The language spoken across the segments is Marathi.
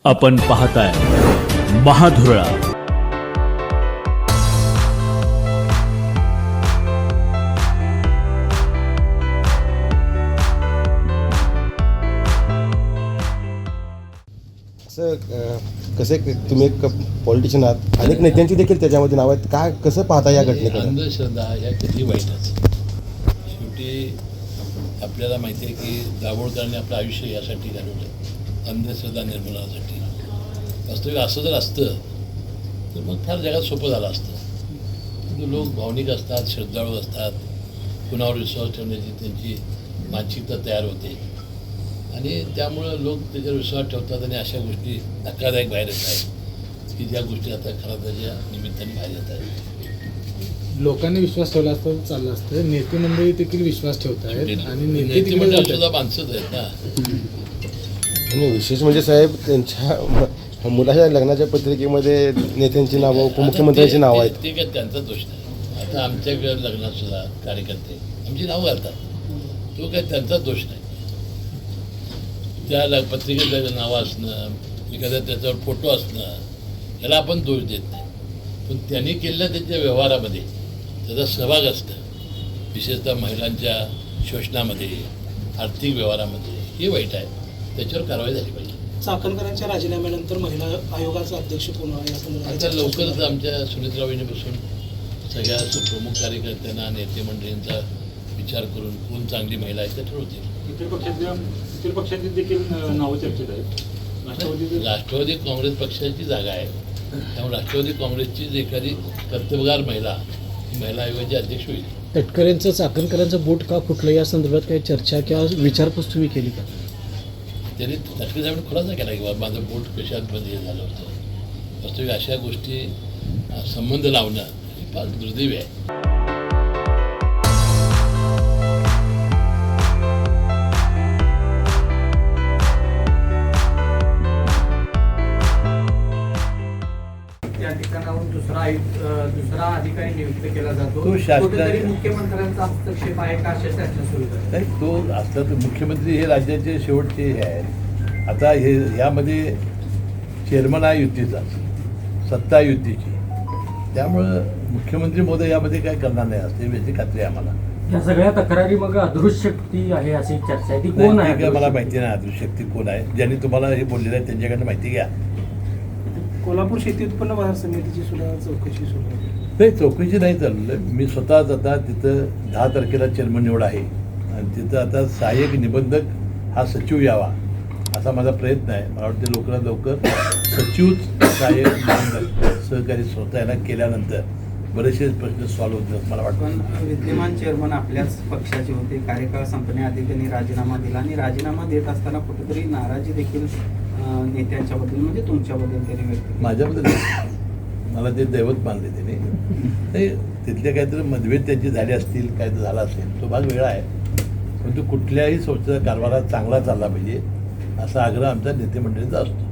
आपण पाहताय महाधुरळा. कसं तुम्ही एक पॉलिटिशियन आहात, अनेक नेत्यांची देखील त्याच्यामध्ये नाव आहेत. काय कसं पाहता या घटनेकडे? अंधश्रद्धा या कधी वाईटच. शेवटी आपल्याला माहिती आहे की दाभोळकरांनी आपलं आयुष्य यासाठी घालवलं, अंधश्रद्धा निर्मूलनासाठी. वास्तविक असं जर असतं तर मग फार जगात सोपं झालं असतं. परंतु लोक भावनिक असतात, श्रद्धाळू असतात, कुणावर विश्वास ठेवण्याची त्यांची मानसिकता तयार होते आणि त्यामुळं लोक त्याच्यावर विश्वास ठेवतात आणि अशा गोष्टी धक्कादायक बाहेर येत आहेत की ज्या गोष्टी आता खराबच्या निमित्ताने बाहेर येत आहेत. लोकांनी विश्वास ठेवला असतं चाललं असतं. नेते मंडळी देखील विश्वास ठेवत आहेत आणि नेते मंडळ सुद्धा माणसंच आहेत ना. आणि विशेष म्हणजे साहेब, त्यांच्या मुलाच्या लग्नाच्या पत्रिकेमध्ये नेत्यांची नावं, उपमुख्यमंत्र्यांची नावं आहेत. ते काय त्यांचा दोष नाही. आता आमच्या लग्नात सुद्धा कार्यकर्ते आमची नावं घालतात, तो काय त्यांचा दोष नाही. त्या पत्रिकेत नावं असणं, एखाद्या त्याच्यावर फोटो असणं, याला आपण दोष देत नाही. पण त्यांनी केलेल्या त्यांच्या व्यवहारामध्ये त्याचा सहभाग असतं, विशेषतः महिलांच्या शोषणामध्ये, आर्थिक व्यवहारामध्ये, हे वाईट आहे. त्याच्यावर कारवाई झाली पाहिजे. चाकणकरांच्या राजीनाम्यानंतर महिला आयोगाचा अध्यक्ष कोण आहे असं आता लवकरच आमच्या सुनीत्राबाईंनी बसून सगळ्या प्रमुख कार्यकर्त्यांना, नेते मंडळींचा विचार करून कोण चांगली महिला आहे ते ठरवतील. इतर पक्षांची देखील नावं चर्चेत आहेत. राष्ट्रवादी काँग्रेस पक्षाची जागा आहे, त्यामुळे राष्ट्रवादी काँग्रेसचीच एखादी कर्तबगार महिला ही महिला आयोगाची अध्यक्ष होईल. तटकरेंचं चाकणकरांचं बोट का फुटलं या संदर्भात काही चर्चा किंवा विचारपूस तुम्ही केली का? त्यांनी तटकरे साहेबांनी खुलासा केला की बाबा माझं बोट कशात मध्ये झालं होतं. वास्तविक अशा गोष्टी संबंध लावणं हे फार दुर्दैवी आहे. त्या ठिकाणाहून दुसरा अधिकारी नियुक्त केला जातो. तो कुठेतरी मुख्यमंत्र्यांचा हस्तक्षेप आहे का अशा चर्चा सुरू आहेत. नाही, तो असला तर मुख्यमंत्री हे राज्याचे शेवटचे हे आहेत. आता हे यामध्ये चेअरमन आहे युतीचा, सत्ता युतीची, त्यामुळं मुख्यमंत्री महोदय यामध्ये काय करणार नाही असते याची खात्री आहे आम्हाला. या सगळ्या तक्रारी मग अदृश्य शक्ती आहे अशी चर्चा आहे, ती कोण आहे? काय मला माहिती नाही अदृश्य शक्ती कोण आहे. ज्यांनी तुम्हाला हे बोललेलं आहे त्यांच्याकडनं माहिती घ्या. कोल्हापूर शेती उत्पन्न बाजार समितीची सुद्धा चौकशी सुरू आहे. नाही, चौकशी नाही चाललं. मी स्वतःच आता तिथं 10 तारखेला चेअरमन निवड आहे आणि तिथं आता सहाय्यक निबंधक हा सचिव यावा असा माझा प्रयत्न आहे. मला वाटते लवकरात लवकर सचिवच सहाय्यक निबंधक सहकारी स्वतः याला केल्यानंतर बरेचसे प्रश्न सॉल्व्ह होतील असं मला वाटतं. पण विद्यमान चेअरमन आपल्याच पक्षाचे होते, कार्यकाळ संपण्याआधी त्यांनी राजीनामा दिला आणि राजीनामा देत असताना कुठेतरी नाराजी देखील नेत्यांच्याबद्दल म्हणजे तुमच्याबद्दल त्यांनी व्यक्त केली. माझ्याबद्दल मला ते दैवत मानले त्यांनी. ते तिथले काहीतरी मतभेद त्यांची झाले असतील, काय तर झाला असेल, तो भाग वेगळा आहे. परंतु कुठल्याही संस्थेचा कारभार चांगला चालला पाहिजे असा आग्रह आमच्या नेते मंडळीचा असतो.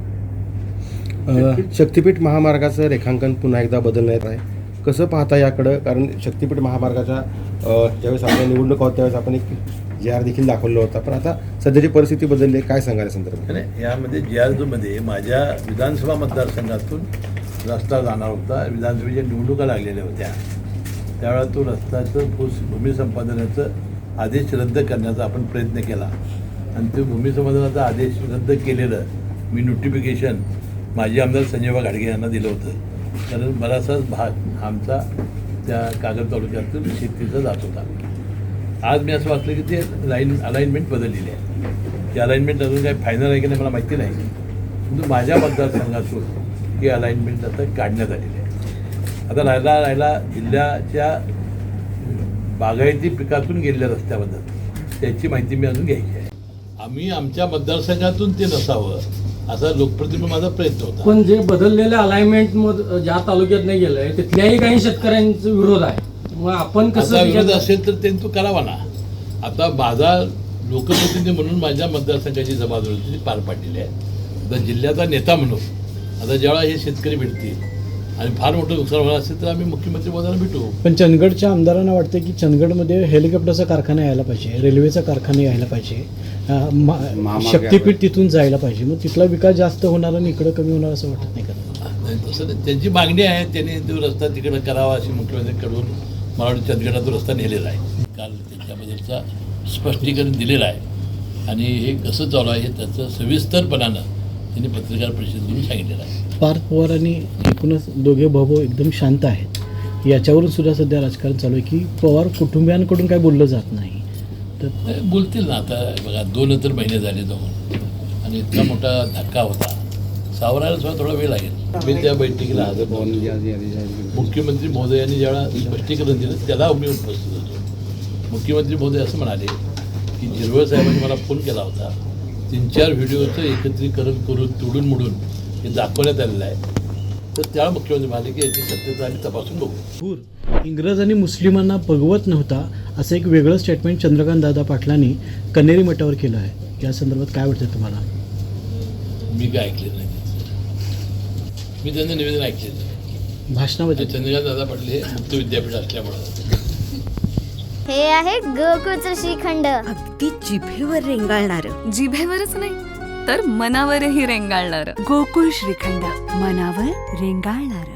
शक्तीपीठ महामार्गाचं रेखांकन पुन्हा एकदा बदलण्यात आहे. कसं पाहता याकडं? कारण शक्तीपीठ महामार्गाच्या ज्यावेळेस आपल्या निवडणूक होत त्यावेळेस आपण एक JR देखील दाखवला होता, पण आता सध्याची परिस्थिती बदलली आहे. काय सांगायला संदर्भात? नाही, यामध्ये JR-मध्ये माझ्या विधानसभा मतदारसंघातून रस्ता जाणार होता. विधानसभेच्या निवडणुका लागलेल्या होत्या, त्यावेळेला तो रस्त्याचं भूमी संपादनाचं आदेश रद्द करण्याचा आपण प्रयत्न केला आणि ते भूमी संपादनाचा आदेश रद्द केलेलं मी नोटिफिकेशन माजी आमदार संजयबा घाडगे यांना दिलं होतं. कारण बराचसाच भाग आमचा त्या कागद तालुक्यातून शेतीचा जात होता. आज मी असं वाटलं की ते अलाइनमेंट बदललेली आहे. ती अलाइनमेंट अजून काही फायनल आहे की नाही मला माहिती नाही, परंतु माझ्या मतदारसंघातून ही अलाइनमेंट आता काढण्यात आलेली आहे. आता राहिला जिल्ह्याच्या बागायती पिकातून गेलेल्या रस्त्याबद्दल त्याची माहिती मी अजून घ्यायची आहे. आम्ही आमच्या मतदारसंघातून ते नसावं असा लोकप्रतिनिधी माझा प्रयत्न होता. पण जे बदललेल्या अलाइनमेंट मध्ये ज्या तालुक्यात नाही गेलंय तिथल्याही काही शेतकऱ्यांचा विरोध आहे. मग आपण कसं विरोध असेल तर त्यांनी तो करावा ना. आता माझा लोकप्रतिनिधी म्हणून माझ्या मतदारसंघाची जबाबदारी पार पाडलेली आहे. आता जिल्ह्याचा नेता म्हणून आता जेव्हा हे शेतकरी भेटतील आणि फार मोठं नुकसान होणार असेल तर आम्ही मुख्यमंत्री महोदयांना भेटू. पण चंदगडच्या आमदारांना वाटतं की चंदगडमध्ये हेलिकॉप्टरचा कारखाना यायला पाहिजे, रेल्वेचा कारखाना यायला पाहिजे, शक्तीपीठ तिथून जायला पाहिजे. मग तिथला विकास जास्त होणार आणि इकडं कमी होणार असं वाटत नाही का? नाही, तसं नाही. त्यांची मागणी आहे, त्यांनी तो रस्ता तिकडे करावा अशी मुख्यमंत्र्यांकडून मला वाटतं चंदगडला तो रस्ता नेलेला आहे. काल त्याच्याबद्दलचा स्पष्टीकरण दिलेलं आहे आणि हे कसं चालू आहे हे त्याचं सविस्तरपणानं त्यांनी पत्रकार परिषदेतून सांगितलेलं आहे. पार्थ पवार आणि एकूणच दोघे भाऊ एकदम शांत आहेत. याच्यावरून सुद्धा सध्या राजकारण चालू आहे की पवार कुटुंबियांकडून काय बोललं जात नाही. तर नाही, बोलतील ना. आता बघा 2 महिने झाले जाऊन आणि इतका मोठा धक्का होता, सावरायला सुद्धा थोडा वेळ लागेल. मी त्या बैठकीला हजर नव्हतो. मुख्यमंत्री महोदयांनी ज्यावेळा स्पष्टीकरण दिलं त्याला मी उपस्थित होतो. मुख्यमंत्री महोदय असं म्हणाले की झिरवळ साहेबांनी मला फोन केला होता, 3-4 व्हिडिओचं एकत्रीकरण करून तोडून मोडून हे दाखवण्यात आलेलं आहे. तर त्यावेळा मुख्यमंत्री म्हणाले की याची सत्यता आम्ही तपासून बघू. पूर इंग्रज आणि मुस्लिमांना बघवत नव्हता असं एक वेगळं स्टेटमेंट चंद्रकांत दादा पाटलांनी कन्हेरी मठावर केलं आहे. या संदर्भात काय वाटतं तुम्हाला? मी काय ऐकलेलं नाही, मी त्यांचं निवेदन ऐकलेलं नाही. भाषणामध्ये चंद्रकांत दादा पाटील हे मुक्त विद्यापीठ असल्यामुळं. हे आहे गोकुळचं श्रीखंड. अगदी जिभेवर रेंगाळणार. जिभेवरच नाही तर मनावरही रेंगाळणार. गोकुळ श्रीखंड, मनावर रेंगाळणार.